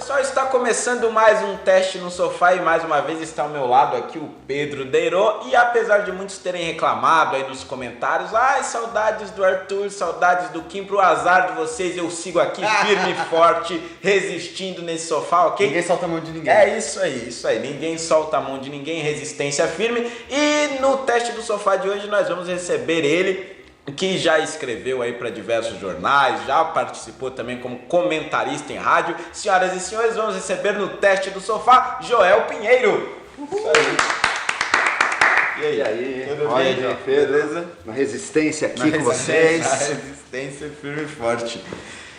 pessoal, está começando mais um teste no sofá e mais uma vez está ao meu lado aqui o Pedro Deirô. E apesar de muitos terem reclamado aí nos comentários, ai, saudades do Arthur, saudades do Kim, pro azar de vocês, eu sigo aqui firme e forte, resistindo nesse sofá, ok? Ninguém solta a mão de ninguém. É isso aí, ninguém solta a mão de ninguém, resistência firme. E no teste do sofá de hoje nós vamos receber ele, que já escreveu aí para diversos jornais, já participou também como comentarista em rádio. Senhoras e senhores, vamos receber no teste do sofá Joel Pinheiro. Isso aí. E aí? Tudo bem, Joel? Beleza? Na resistência aqui com vocês. Na resistência firme e forte.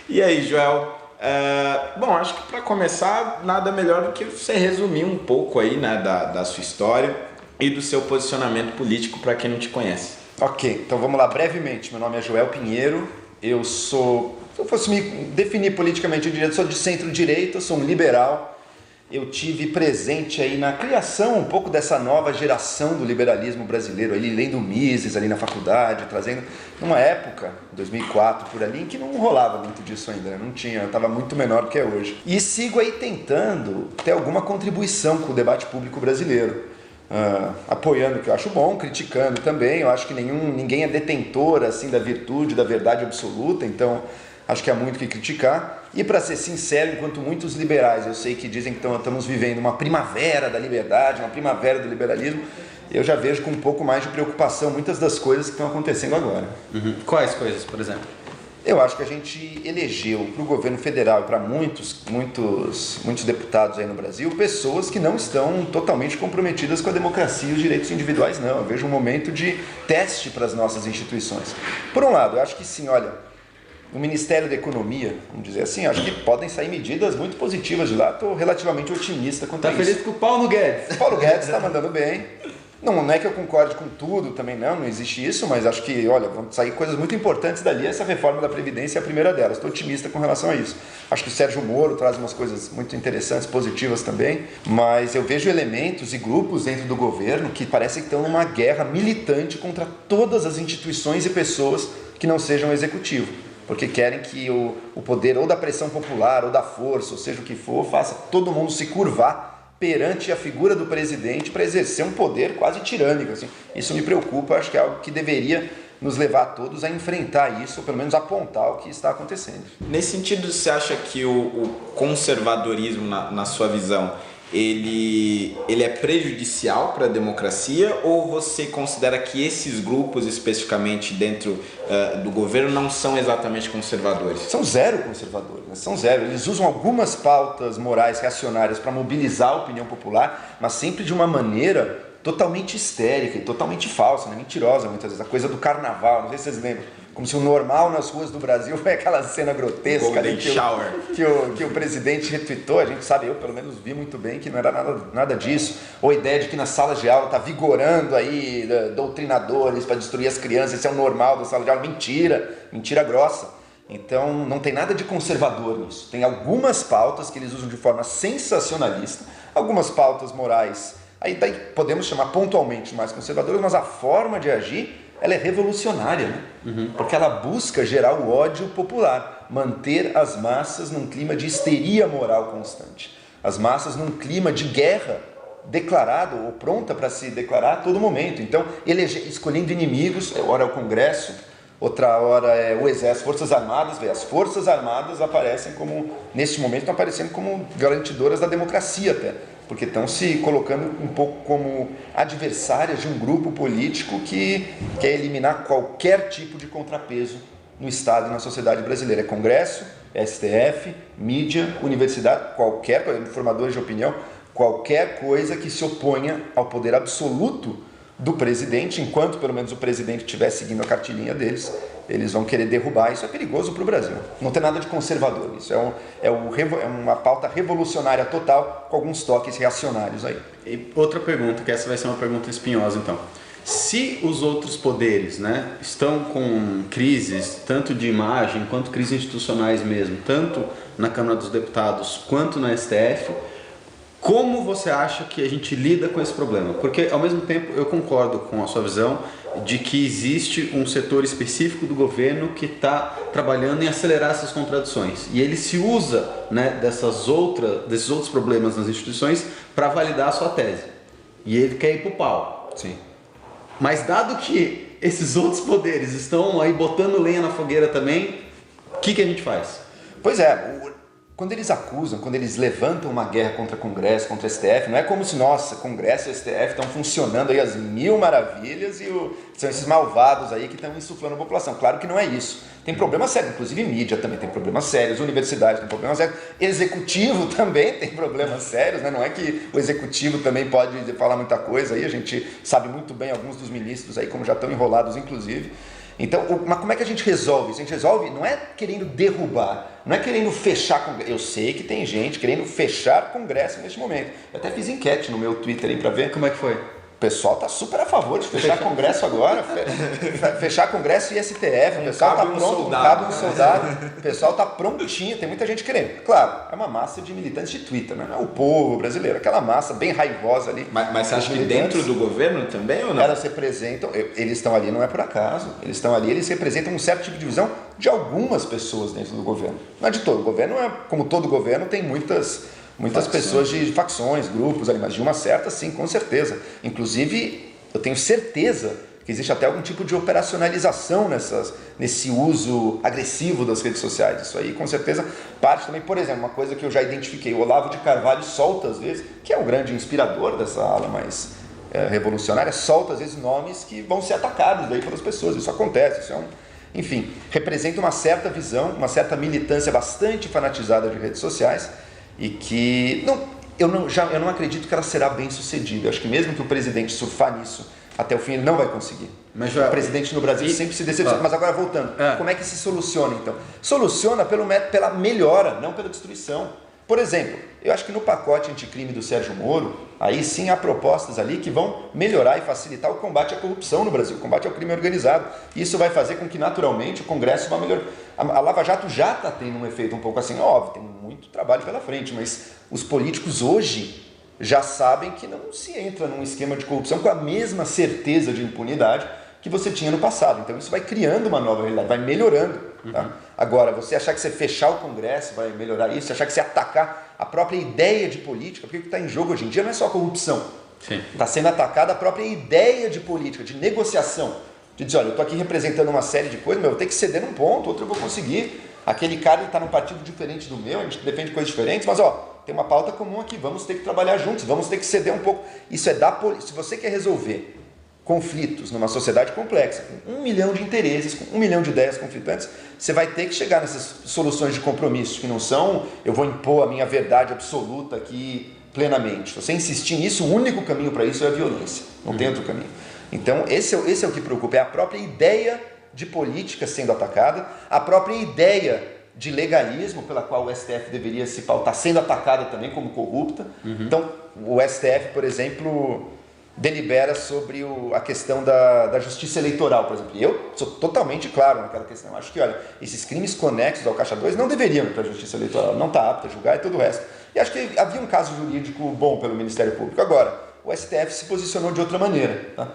E aí, Joel? Bom, acho que para começar, nada melhor do que você resumir um pouco aí, né, da sua história e do seu posicionamento político para quem não te conhece. Ok, então vamos lá, brevemente. Meu nome é Joel Pinheiro, se eu fosse me definir politicamente, eu diria que sou de centro-direita, sou um liberal. Eu tive presente aí na criação um pouco dessa nova geração do liberalismo brasileiro, ali lendo Mises ali na faculdade, trazendo numa época, 2004 por ali, em que não rolava muito disso ainda, né? Não tinha, estava muito menor do que é hoje. E sigo aí tentando ter alguma contribuição com o debate público brasileiro. Apoiando o que eu acho bom, criticando também. Eu acho que ninguém é detentor assim da virtude, da verdade absoluta, então acho que há muito o que criticar. E para ser sincero, enquanto muitos liberais eu sei que dizem que estamos vivendo uma primavera da liberdade, uma primavera do liberalismo, eu já vejo com um pouco mais de preocupação muitas das coisas que estão acontecendo agora. Quais coisas, por exemplo? Eu acho que a gente elegeu para o governo federal e para muitos deputados aí no Brasil pessoas que não estão totalmente comprometidas com a democracia e os direitos individuais, não. Eu vejo um momento de teste para as nossas instituições. Por um lado, eu acho que sim, olha, o Ministério da Economia, vamos dizer assim, acho que podem sair medidas muito positivas de lá. Estou relativamente otimista quanto a isso. Está feliz com o Paulo Guedes? Paulo Guedes está mandando bem. Não é que eu concorde com tudo também, não existe isso, mas acho que, olha, vão sair coisas muito importantes dali. Essa reforma da Previdência é a primeira delas, estou otimista com relação a isso. Acho que o Sérgio Moro traz umas coisas muito interessantes, positivas também, mas eu vejo elementos e grupos dentro do governo que parecem que estão numa guerra militante contra todas as instituições e pessoas que não sejam o executivo, porque querem que o poder ou da pressão popular ou da força, ou seja o que for, faça todo mundo se curvar perante a figura do presidente para exercer um poder quase tirânico. Assim. Isso me preocupa, acho que é algo que deveria nos levar a todos a enfrentar isso, ou pelo menos apontar o que está acontecendo. Nesse sentido, você acha que o conservadorismo, na sua visão, ele é prejudicial para a democracia, ou você considera que esses grupos especificamente dentro do governo não são exatamente conservadores? São zero conservadores, né? São zero. Eles usam algumas pautas morais reacionárias para mobilizar a opinião popular, mas sempre de uma maneira totalmente histérica e totalmente falsa, né? Mentirosa muitas vezes. A coisa do carnaval, não sei se vocês lembram. Como se o normal nas ruas do Brasil foi aquela cena grotesca que o presidente retweetou. A gente sabe, eu pelo menos vi muito bem que não era nada disso. Ou a ideia de que nas salas de aula está vigorando aí doutrinadores para destruir as crianças, esse é o normal da sala de aula. Mentira grossa. Então não tem nada de conservador nisso. Tem algumas pautas que eles usam de forma sensacionalista, algumas pautas morais, aí podemos chamar pontualmente mais conservadoras, mas a forma de agir ela é revolucionária, né? Porque ela busca gerar o ódio popular, manter as massas num clima de histeria moral constante, as massas num clima de guerra declarado ou pronta para se declarar a todo momento. Então, escolhendo inimigos, ora é o Congresso, outra hora é o Exército, Forças Armadas. As Forças Armadas aparecem como, neste momento, estão aparecendo como garantidoras da democracia até, porque estão se colocando um pouco como adversárias de um grupo político que quer eliminar qualquer tipo de contrapeso no Estado e na sociedade brasileira. É Congresso, é STF, mídia, universidade, qualquer coisa, formadores de opinião, qualquer coisa que se oponha ao poder absoluto do presidente, enquanto pelo menos o presidente estiver seguindo a cartilhinha deles, eles vão querer derrubar. Isso é perigoso para o Brasil. Não tem nada de conservador. Isso é uma pauta revolucionária total, com alguns toques reacionários aí. E outra pergunta, que essa vai ser uma pergunta espinhosa então. Se os outros poderes, né, estão com crises, tanto de imagem quanto crises institucionais mesmo, tanto na Câmara dos Deputados quanto na STF, como você acha que a gente lida com esse problema? Porque, ao mesmo tempo, eu concordo com a sua visão de que existe um setor específico do governo que está trabalhando em acelerar essas contradições. E ele se usa, né, desses outros problemas nas instituições para validar a sua tese. E ele quer ir para o pau. Sim. Mas dado que esses outros poderes estão aí botando lenha na fogueira também, o que a gente faz? Pois é, quando eles acusam, quando eles levantam uma guerra contra o Congresso, contra o STF, não é como se, nossa, Congresso e STF estão funcionando aí às mil maravilhas e são esses malvados aí que estão insuflando a população. Claro que não é isso. Tem problemas sérios, inclusive mídia também tem problemas sérios, universidades tem problemas sérios, executivo também tem problemas sérios, né? Não é que o executivo também pode falar muita coisa aí, a gente sabe muito bem alguns dos ministros aí como já estão enrolados inclusive. Então, mas como é que a gente resolve isso? A gente resolve não é querendo derrubar, não é querendo fechar Congresso. Eu sei que tem gente querendo fechar Congresso neste momento. Eu até fiz enquete no meu Twitter aí para ver. Como é que foi? O pessoal tá super a favor de fechar Congresso agora, fechar Congresso e STF, o pessoal tá pronto, um cabo de soldado, o pessoal tá prontinho, tem muita gente querendo. Claro, é uma massa de militantes de Twitter, né? Não é o povo brasileiro, aquela massa bem raivosa ali. Mas você acha que dentro do governo também ou não? Elas representam, eles estão ali não é por acaso, eles estão ali, eles representam um certo tipo de visão de algumas pessoas dentro do governo. Não é de todo, o governo é, como todo governo, tem muitas pessoas de facções, grupos ali, mas de uma certa, sim, com certeza. Inclusive, eu tenho certeza que existe até algum tipo de operacionalização nesse uso agressivo das redes sociais. Isso aí, com certeza, parte também, por exemplo, uma coisa que eu já identifiquei, o Olavo de Carvalho solta às vezes, que é um grande inspirador dessa ala mais revolucionária, solta às vezes nomes que vão ser atacados daí pelas pessoas. Isso acontece, isso é enfim, representa uma certa visão, uma certa militância bastante fanatizada de redes sociais, e que eu não acredito que ela será bem sucedida. Acho que mesmo que o presidente surfar nisso até o fim, ele não vai conseguir. Mas, o presidente no Brasil sempre se decepciona. Mas agora voltando, como é que se soluciona então? Soluciona pela melhora, não pela destruição. Por exemplo, eu acho que no pacote anticrime do Sérgio Moro, aí sim há propostas ali que vão melhorar e facilitar o combate à corrupção no Brasil, o combate ao crime organizado. Isso vai fazer com que naturalmente o Congresso vá melhorar. A Lava Jato já está tendo um efeito um pouco assim, óbvio, tem muito trabalho pela frente, mas os políticos hoje já sabem que não se entra num esquema de corrupção com a mesma certeza de impunidade que você tinha no passado. Então isso vai criando uma nova realidade, vai melhorando. Tá? Agora, você achar que você fechar o Congresso vai melhorar isso, achar que você atacar a própria ideia de política, porque o que está em jogo hoje em dia não é só a corrupção. Está sendo atacada a própria ideia de política, de negociação. De dizer, olha, eu estou aqui representando uma série de coisas, mas eu vou ter que ceder num ponto, outro eu vou conseguir. Aquele cara está num partido diferente do meu, a gente defende coisas diferentes, mas tem uma pauta comum aqui, vamos ter que trabalhar juntos, vamos ter que ceder um pouco. Isso é se você quer resolver conflitos numa sociedade complexa, com 1 milhão de interesses, com 1 milhão de ideias conflitantes, você vai ter que chegar nessas soluções de compromisso, que não são, eu vou impor a minha verdade absoluta aqui plenamente. Se você insistir nisso, o único caminho para isso é a violência, não tem outro caminho. Então, esse é o que preocupa, é a própria ideia de política sendo atacada, a própria ideia de legalismo pela qual o STF deveria se pautar sendo atacada também como corrupta. Então, o STF, por exemplo, delibera sobre a questão da justiça eleitoral, por exemplo. E eu sou totalmente claro naquela questão. Acho que, olha, esses crimes conexos ao Caixa 2 não deveriam ir para a justiça eleitoral, não está apta a julgar e todo o resto. E acho que havia um caso jurídico bom pelo Ministério Público. Agora, o STF se posicionou de outra maneira. Tá?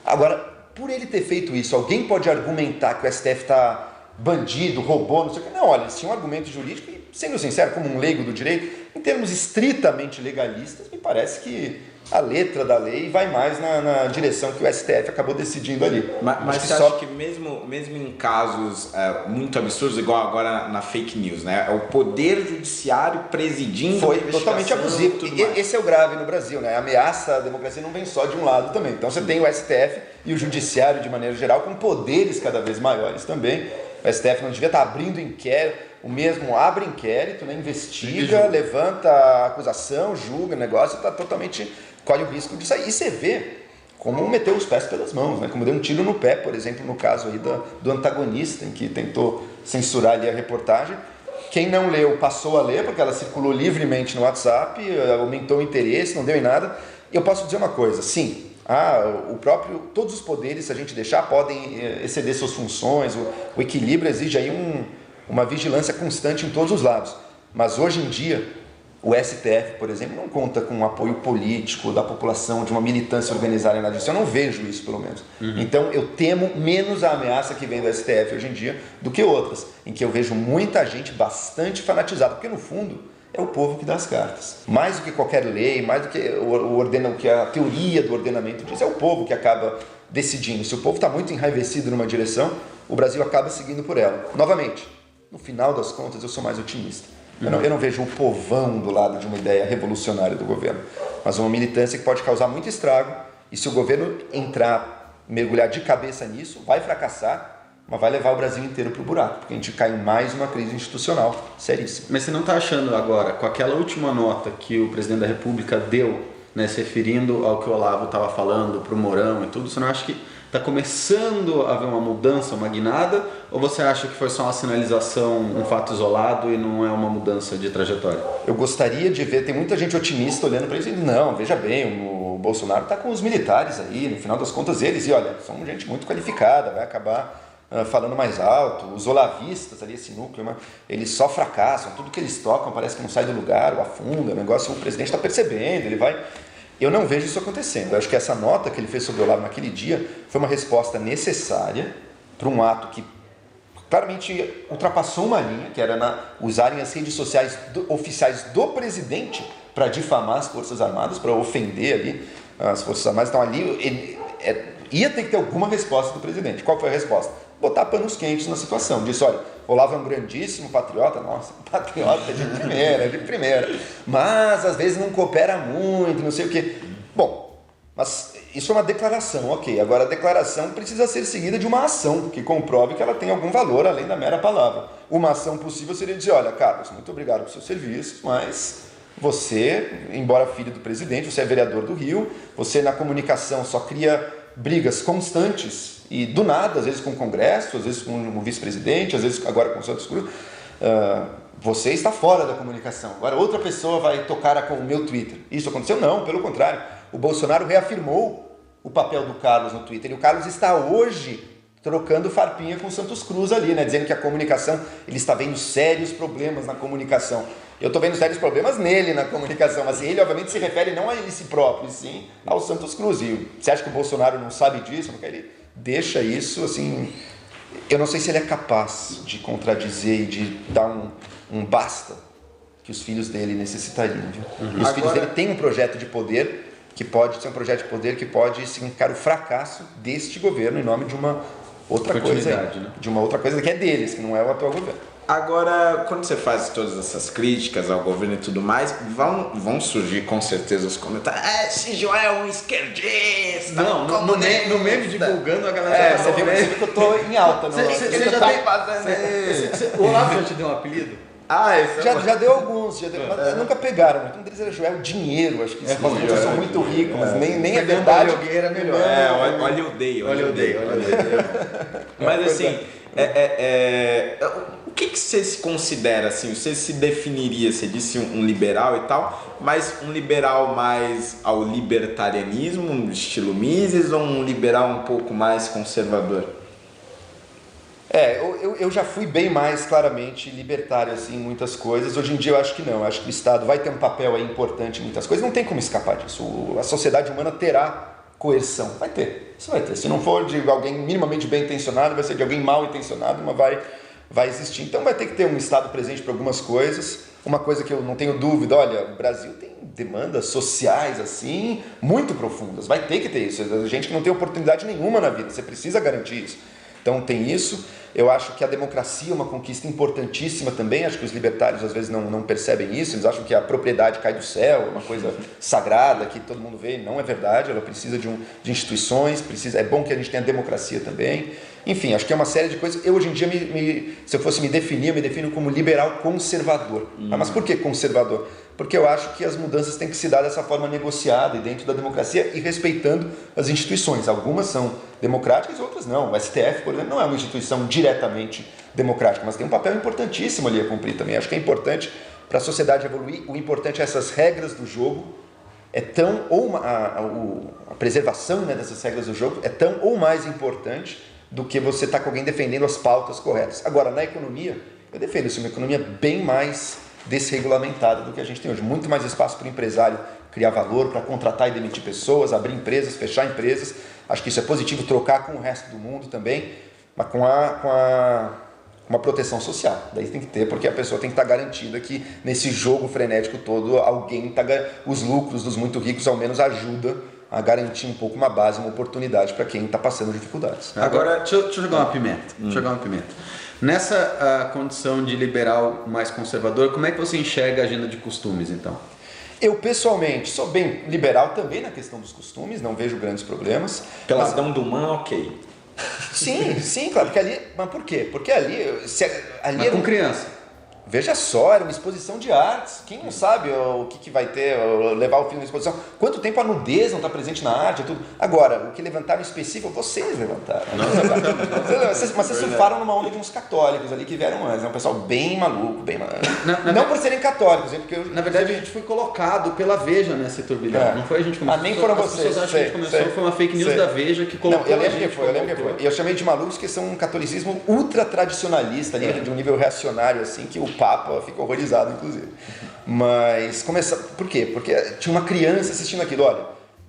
Agora, por ele ter feito isso, alguém pode argumentar que o STF está bandido, roubou, não sei o que. Não, olha, eles tinham um argumento jurídico e, sendo sincero, como um leigo do direito, em termos estritamente legalistas, me parece que a letra da lei vai mais na direção que o STF acabou decidindo ali. Mas você acha que mesmo em casos muito absurdos, igual agora na fake news, né? O poder judiciário presidindo foi totalmente abusivo. Esse é o grave no Brasil, né? A ameaça à democracia não vem só de um lado também. Então você tem o STF e o judiciário de maneira geral com poderes cada vez maiores também. O STF não devia estar abrindo inquérito, o mesmo abre inquérito, né? Investiga, levanta a acusação, julga o negócio, está totalmente, corre o risco de sair. E você vê como meteu os pés pelas mãos, né? Como deu um tiro no pé, por exemplo, no caso aí do antagonista, em que tentou censurar ali a reportagem. Quem não leu passou a ler, porque ela circulou livremente no WhatsApp, aumentou o interesse, não deu em nada. E eu posso dizer uma coisa, sim, todos os poderes, se a gente deixar, podem exceder suas funções, o equilíbrio exige aí uma vigilância constante em todos os lados. Mas hoje em dia, O STF, por exemplo, não conta com um apoio político da população, de uma militância organizada na justiça. Eu não vejo isso, pelo menos. Então, eu temo menos a ameaça que vem do STF hoje em dia do que outras, em que eu vejo muita gente bastante fanatizada, porque, no fundo, é o povo que dá as cartas. Mais do que qualquer lei, mais do que o que a teoria do ordenamento diz, é o povo que acaba decidindo. Se o povo está muito enraivecido numa direção, o Brasil acaba seguindo por ela. Novamente, no final das contas, eu sou mais otimista. Eu não vejo o povão do lado de uma ideia revolucionária do governo, mas uma militância que pode causar muito estrago, e se o governo mergulhar de cabeça nisso, vai fracassar, mas vai levar o Brasil inteiro para o buraco, porque a gente cai em mais uma crise institucional seríssima. Mas você não está achando agora, com aquela última nota que o presidente da República deu, né, se referindo ao que o Olavo estava falando para o Mourão e tudo, você não acha que está começando a haver uma mudança, uma guinada, ou você acha que foi só uma sinalização, um fato isolado e não é uma mudança de trajetória? Eu gostaria de ver, tem muita gente otimista olhando para isso e não, veja bem, o Bolsonaro está com os militares aí, no final das contas eles, e olha, são gente muito qualificada, vai acabar falando mais alto, os olavistas ali, esse núcleo, eles só fracassam, tudo que eles tocam parece que não sai do lugar, ou afunda, o negócio, o presidente está percebendo, ele vai... Eu não vejo isso acontecendo. Eu acho que essa nota que ele fez sobre o Olavo naquele dia foi uma resposta necessária para um ato que claramente ultrapassou uma linha, que era usarem as redes sociais oficiais do presidente para difamar as Forças Armadas, para ofender ali as Forças Armadas. Então ali ia ter que ter alguma resposta do presidente. Qual foi a resposta? Botar panos quentes na situação. Disse, olha, Olavo é um grandíssimo patriota, nossa, patriota de primeira, mas às vezes não coopera muito, não sei o quê. Bom, mas isso é uma declaração, ok. Agora a declaração precisa ser seguida de uma ação que comprove que ela tem algum valor além da mera palavra. Uma ação possível seria dizer, olha, Carlos, muito obrigado pelo seu serviço, mas você, embora filho do presidente, você é vereador do Rio, você na comunicação só cria brigas constantes e do nada, às vezes com o Congresso, às vezes com o vice-presidente, às vezes agora com o Santos Cruz, você está fora da comunicação. Agora outra pessoa vai tocar com o meu Twitter. Isso aconteceu? Não, pelo contrário. O Bolsonaro reafirmou o papel do Carlos no Twitter e o Carlos está hoje trocando farpinha com o Santos Cruz ali, né? Dizendo que a comunicação, ele está vendo sérios problemas na comunicação. Eu estou vendo sérios problemas nele na comunicação, mas ele obviamente se refere não a ele si próprio, sim ao Santos Cruz. E você acha que o Bolsonaro não sabe disso? Ele deixa isso, assim... Eu não sei se ele é capaz de contradizer e de dar um basta que os filhos dele necessitariam. Viu? Os filhos dele têm um projeto de poder que pode ser um projeto de poder que pode significar o fracasso deste governo em nome de uma outra coisa, né? De uma outra coisa que é deles, que não é o atual governo. Agora, quando você faz todas essas críticas ao governo e tudo mais, vão surgir com certeza os comentários. Esse João é um esquerdista. Não, no meme divulgando a galera. Você viu que eu tô em alta. Você já tem fazendo. O Olavo já te deu um apelido? Já deu alguns, mas nunca pegaram. Um deles era Joel Dinheiro, acho que eu sou muito rico, mas nem é verdade. Era melhor. Olha eu dei. Mas assim, o que você se considera assim? Você se definiria, você disse um liberal e tal, mas um liberal mais ao libertarianismo, estilo Mises, ou um liberal um pouco mais conservador? Eu já fui bem mais claramente libertário assim, em muitas coisas. Hoje em dia eu acho que não. Eu acho que o Estado vai ter um papel aí importante em muitas coisas. Não tem como escapar disso. A sociedade humana terá coerção. Vai ter. Isso vai ter. Se não for de alguém minimamente bem intencionado, vai ser de alguém mal intencionado, mas vai existir. Então vai ter que ter um Estado presente para algumas coisas. Uma coisa que eu não tenho dúvida, olha, o Brasil tem demandas sociais assim, muito profundas. Vai ter que ter isso. Gente que não tem oportunidade nenhuma na vida. Você precisa garantir isso. Então tem isso. Eu acho que a democracia é uma conquista importantíssima também. Acho que os libertários às vezes não percebem isso. Eles acham que a propriedade cai do céu, é uma coisa sagrada que todo mundo vê. Não é verdade, ela precisa de instituições, é bom que a gente tenha democracia também. Enfim, acho que é uma série de coisas. Eu hoje em dia, se eu fosse me definir, eu me defino como liberal conservador. Mas por que conservador? Porque eu acho que as mudanças têm que se dar dessa forma negociada e dentro da democracia e respeitando as instituições. Algumas são democráticas, outras não. O STF, por exemplo, não é uma instituição diretamente democrática, mas tem um papel importantíssimo ali a cumprir também. Acho que é importante para a sociedade evoluir. O importante é essas regras do jogo. A preservação, né, dessas regras do jogo é tão ou mais importante do que você estar com alguém defendendo as pautas corretas. Agora, na economia, eu defendo uma economia bem mais desregulamentada do que a gente tem hoje. Muito mais espaço para o empresário criar valor, para contratar e demitir pessoas, abrir empresas, fechar empresas. Acho que isso é positivo, trocar com o resto do mundo também, mas com uma proteção social. Daí tem que ter, porque a pessoa tem que estar garantida que nesse jogo frenético todo, alguém os lucros dos muito ricos ao menos ajuda a garantir um pouco uma base, uma oportunidade para quem está passando dificuldades. Agora, deixa eu jogar uma pimenta. Nessa condição de liberal mais conservador, como é que você enxerga a agenda de costumes, então? Eu, pessoalmente, sou bem liberal também na questão dos costumes, não vejo grandes problemas. Pelas dão do man, ok. Sim, claro, porque ali... Mas por quê? Porque ali Mas com criança. Veja só, era uma exposição de artes. Quem não sabe o que vai ter, levar o filho na exposição? Quanto tempo a nudez não está presente na arte e tudo? Agora, o que levantaram específico, vocês levantaram. Mas vocês surfaram numa onda de uns católicos ali que vieram antes. É um pessoal bem maluco, não por serem católicos, porque na verdade a gente foi colocado pela Veja nesse turbilhão. Não foi a gente começou. Nem foram vocês. As pessoas acham que a gente começou, foi uma fake news da Veja que colocou. Eu lembro que foi. E eu chamei de malucos que são um catolicismo ultra tradicionalista, ali, de um nível reacionário, assim, que o Papa ficou horrorizado, inclusive. Mas por quê? Porque tinha uma criança assistindo aquilo. Olha,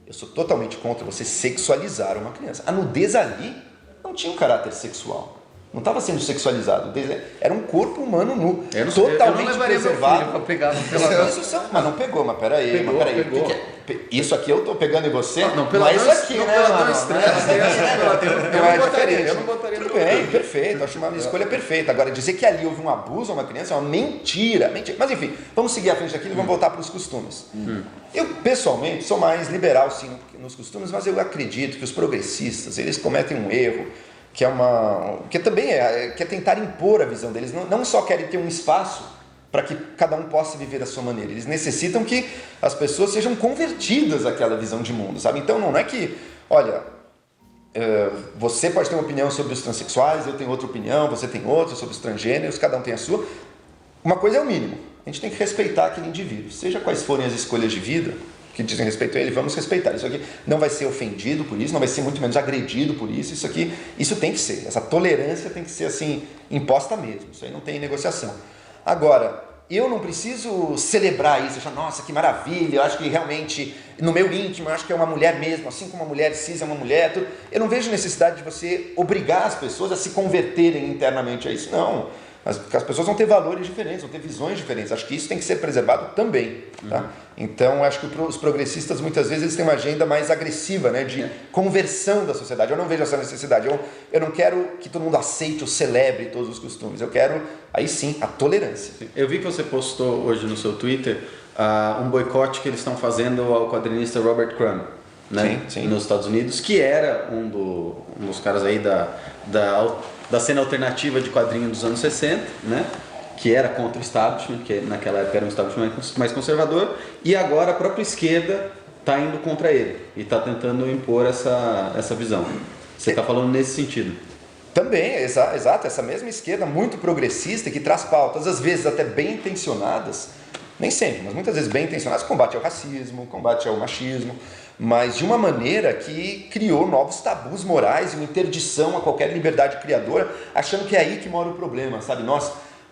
eu sou totalmente contra você sexualizar uma criança. A nudez ali não tinha um caráter sexual. Não estava sendo sexualizado. Era um corpo humano nu. Totalmente preservado. Pra pegar mas não pegou, mas peraí. Pegou. Isso aqui eu tô pegando em você? Não, pelo isso aqui, né? Eu não botaria. Tudo bem, perfeito. Acho uma escolha perfeita. Agora, dizer que ali houve um abuso a uma criança é uma mentira. Mas enfim, vamos seguir à frente daquilo e vamos voltar para os costumes. Eu, pessoalmente, sou mais liberal, sim, nos costumes, mas eu acredito que os progressistas, eles cometem um erro que também que é tentar impor a visão deles. Não só querem ter um espaço para que cada um possa viver da sua maneira. Eles necessitam que as pessoas sejam convertidas àquela visão de mundo, sabe? Então não é que, olha, você pode ter uma opinião sobre os transexuais, eu tenho outra opinião, você tem outra sobre os transgêneros, cada um tem a sua. Uma coisa é o mínimo, a gente tem que respeitar aquele indivíduo, seja quais forem as escolhas de vida que dizem respeito a ele, vamos respeitar. Isso aqui não vai ser ofendido por isso, não vai ser muito menos agredido por isso. Isso tem que ser, essa tolerância tem que ser assim, imposta mesmo, isso aí não tem negociação. Agora, eu não preciso celebrar isso, achar, nossa, que maravilha, eu acho que realmente, no meu íntimo, eu acho que é uma mulher mesmo, assim como uma mulher cis é uma mulher, tudo. Eu não vejo necessidade de você obrigar as pessoas a se converterem internamente a isso, não. As pessoas vão ter valores diferentes, vão ter visões diferentes. Acho que isso tem que ser preservado também. Tá? Então, acho que os progressistas, muitas vezes, eles têm uma agenda mais agressiva, né, de conversão da sociedade. Eu não vejo essa necessidade. Eu não quero que todo mundo aceite ou celebre todos os costumes. Eu quero, aí sim, a tolerância. Eu vi que você postou hoje no seu Twitter um boicote que eles estão fazendo ao quadrinista Robert Crumb, né, sim. nos Estados Unidos, que era um dos caras aí da cena alternativa de quadrinho dos anos 60, né? Que era contra o establishment, que naquela época era um establishment mais conservador, e agora a própria esquerda está indo contra ele e está tentando impor essa visão. Você está falando nesse sentido? Também, exato, essa mesma esquerda muito progressista que traz pautas, às vezes até bem intencionadas, nem sempre, mas muitas vezes bem intencionadas, combate ao racismo, combate ao machismo, mas de uma maneira que criou novos tabus morais e uma interdição a qualquer liberdade criadora, achando que é aí que mora o problema, sabe?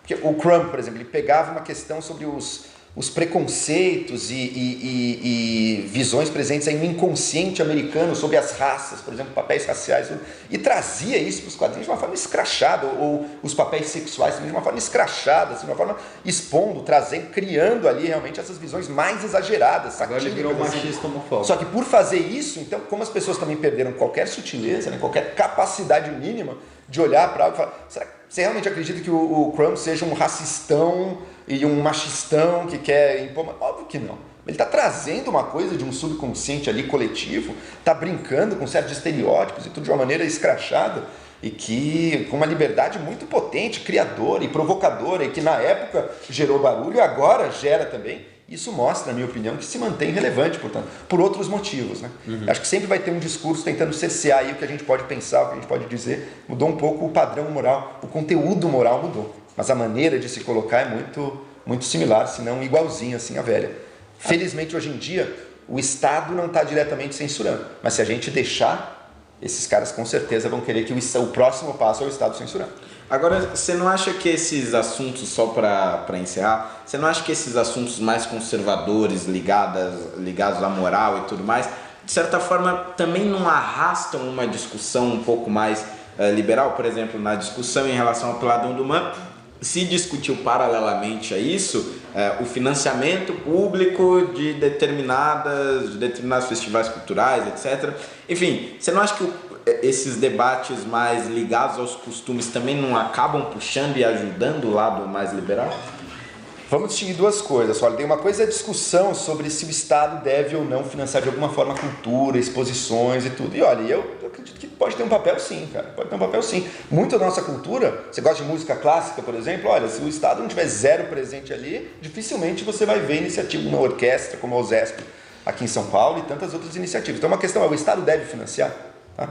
Porque o Crumb, por exemplo, ele pegava uma questão sobre os preconceitos e visões presentes aí no inconsciente americano sobre as raças, por exemplo, papéis raciais, e trazia isso para os quadrinhos de uma forma escrachada, ou os papéis sexuais também de uma forma escrachada, assim, de uma forma expondo, trazendo, criando ali realmente essas visões mais exageradas. Agora ele virou machista homofóbico. Só que por fazer isso, então, como as pessoas também perderam qualquer sutileza, né, qualquer capacidade mínima de olhar para algo e falar, será que você realmente acredita que o Crumb seja um racistão e um machistão que quer impor? Óbvio que não. Ele está trazendo uma coisa de um subconsciente ali coletivo, está brincando com certos estereótipos e tudo de uma maneira escrachada e que com uma liberdade muito potente, criadora e provocadora e que na época gerou barulho e agora gera também. Isso mostra, na minha opinião, que se mantém relevante, portanto, por outros motivos, né? Acho que sempre vai ter um discurso tentando cercear aí o que a gente pode pensar, o que a gente pode dizer. Mudou um pouco o padrão moral, o conteúdo moral mudou, mas a maneira de se colocar é muito, muito similar, se não igualzinha assim à velha. Felizmente, hoje em dia, o Estado não está diretamente censurando, mas se a gente deixar, esses caras com certeza vão querer que o próximo passo é o Estado censurando. Agora, você não acha que esses assuntos, só para encerrar, você não acha que esses assuntos mais conservadores, ligados à moral e tudo mais, de certa forma também não arrastam uma discussão um pouco mais liberal? Por exemplo, na discussão em relação ao Peladão do Man, se discutiu paralelamente a isso o financiamento público de determinados festivais culturais, etc. Enfim, você não acha que esses debates mais ligados aos costumes também não acabam puxando e ajudando o lado mais liberal? Vamos distinguir duas coisas. Olha, tem uma coisa a discussão sobre se o Estado deve ou não financiar de alguma forma cultura, exposições e tudo. E olha, eu acredito que pode ter um papel sim, cara. Pode ter um papel sim. Muito da nossa cultura, você gosta de música clássica, por exemplo, olha, se o Estado não tiver zero presente ali, dificilmente você vai ver iniciativa na orquestra, como a OSESP aqui em São Paulo e tantas outras iniciativas. Então uma questão é, o Estado deve financiar? Tá?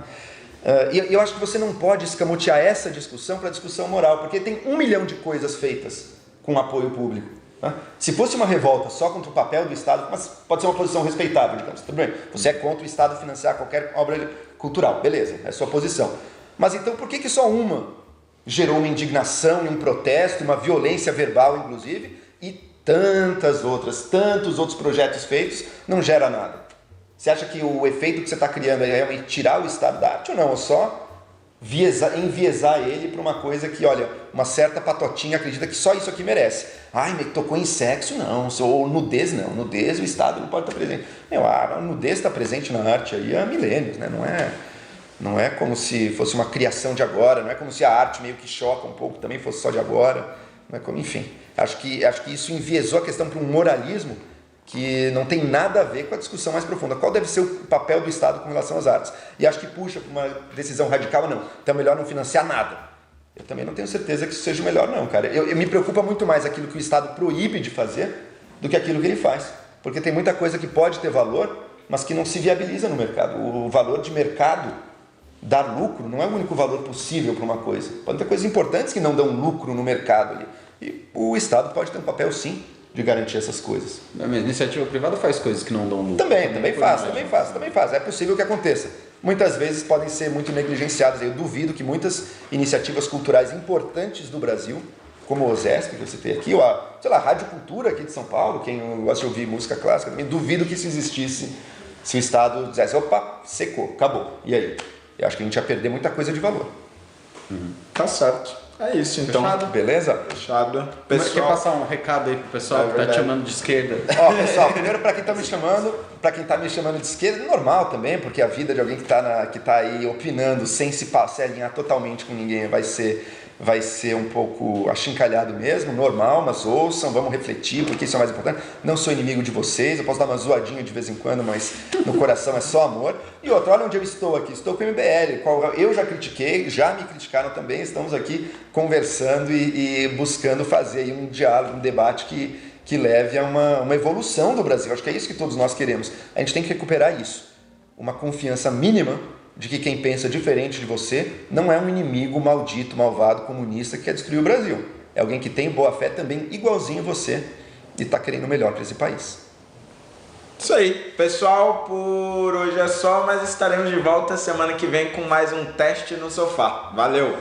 E eu acho que você não pode escamotear essa discussão para a discussão moral, porque tem 1 milhão de coisas feitas com apoio público. Tá? Se fosse uma revolta só contra o papel do Estado, mas pode ser uma posição respeitável, digamos, tudo bem, você é contra o Estado financiar qualquer obra cultural, beleza, é a sua posição. Mas então por que só uma gerou uma indignação, um protesto, uma violência verbal, inclusive, e tantas outras, tantos outros projetos feitos não gera nada? Você acha que o efeito que você está criando é realmente tirar o Estado da arte ou não? Ou só enviesar ele para uma coisa que, olha, uma certa patotinha acredita que só isso aqui merece. Ai, me tocou em sexo, não. Ou nudez, não. Nudez, o Estado não pode estar presente. A nudez está presente na arte aí há milênios, né? Não é como se fosse uma criação de agora, não é como se a arte meio que choca um pouco também fosse só de agora. Não é como, enfim, acho que isso enviesou a questão para um moralismo que não tem nada a ver com a discussão mais profunda. Qual deve ser o papel do Estado com relação às artes? E acho que puxa para uma decisão radical, não. Então é melhor não financiar nada. Eu também não tenho certeza que isso seja o melhor, não, cara. Eu me preocupa muito mais aquilo que o Estado proíbe de fazer do que aquilo que ele faz. Porque tem muita coisa que pode ter valor, mas que não se viabiliza no mercado. O valor de mercado dar lucro não é o único valor possível para uma coisa. Pode ter coisas importantes que não dão lucro no mercado ali. E o Estado pode ter um papel, sim, de garantir essas coisas. Mas a iniciativa privada faz coisas que não dão lucro. Também faz. É possível que aconteça. Muitas vezes podem ser muito negligenciadas. Eu duvido que muitas iniciativas culturais importantes do Brasil, como o OSESP, que eu citei aqui, ou a Rádio Cultura aqui de São Paulo, quem gosta de ouvir música clássica, também duvido que isso existisse se o Estado dissesse, opa, secou, acabou. E aí? Eu acho que a gente ia perder muita coisa de valor. Tá certo. É isso, então. Fechado? Beleza? Fechado. Pessoal, quer passar um recado aí pro pessoal que tá te chamando de esquerda? Ó, pessoal, primeiro para quem tá me chamando de esquerda, normal também, porque a vida de alguém que tá aí opinando sem se alinhar totalmente com ninguém vai ser um pouco achincalhado mesmo, normal, mas ouçam, vamos refletir, porque isso é o mais importante. Não sou inimigo de vocês, eu posso dar uma zoadinha de vez em quando, mas no coração é só amor. E outro, olha onde eu estou aqui, estou com o MBL, qual eu já critiquei, já me criticaram também, estamos aqui conversando e buscando fazer aí um diálogo, um debate que leve a uma evolução do Brasil. Acho que é isso que todos nós queremos. A gente tem que recuperar isso, uma confiança mínima de que quem pensa diferente de você não é um inimigo maldito, malvado, comunista que quer destruir o Brasil. É alguém que tem boa fé também, igualzinho você, e está querendo o melhor para esse país. Isso aí, pessoal, por hoje é só, mas estaremos de volta semana que vem com mais um Teste no Sofá. Valeu!